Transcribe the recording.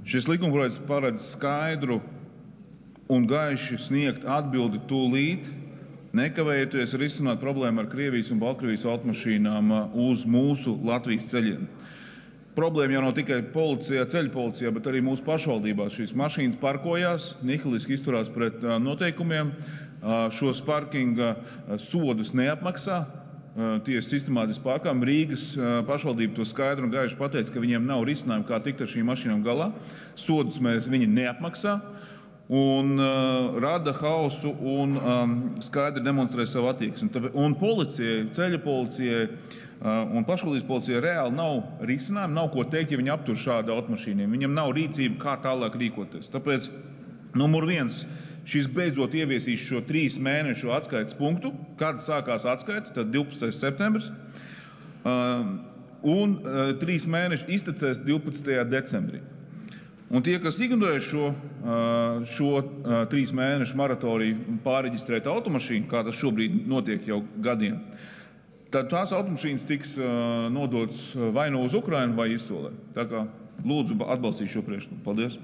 Šis likumprojekts paredz skaidru un gaiši sniegt atbildi tūlīt, nekavējoties risināt problēmu ar Krievijas un Baltkrievijas automašīnām uz mūsu Latvijas ceļiem. Problēma jau nav tikai policijā, ceļu policijā, bet arī mūsu pašvaldībās. Šīs mašīnas parkojās, nihiliski izturās pret noteikumiem, šos parkinga sodus neapmaksā. Tie ir sistemātiski pārkāpumi. Rīgas pašvaldība to skaidri un gaiši pateica, ka viņiem nav risinājumu, kā tikt ar šīm mašīnām galā. Sodus viņi neapmaksā un rada hausu un skaidri demonstrē savu attieksmi. Un policijai, ceļa policijai un pašvaldības policijai reāli nav risinājumu, nav ko teikt, ja viņi aptur šādu automašīnu. Viņam nav rīcība, kā tālāk rīkoties. Tāpēc, numur viens, šis beidzot ieviesīs šo 3 mēnešu atskaites punktu, kad sākās atskaite, tad 12. septembris, un 3 mēneši iztecēs 12. decembrī. Un tie, kas ignorē šo 3 mēnešu moratoriju pārreģistrēt automašīnu, kā tas šobrīd notiek jau gadiem, tad tās automašīnas tiks nodotas vai nu uz Ukrainu vai izsolē. Tā kā lūdzu atbalstīt šo priekšlikumu. Paldies!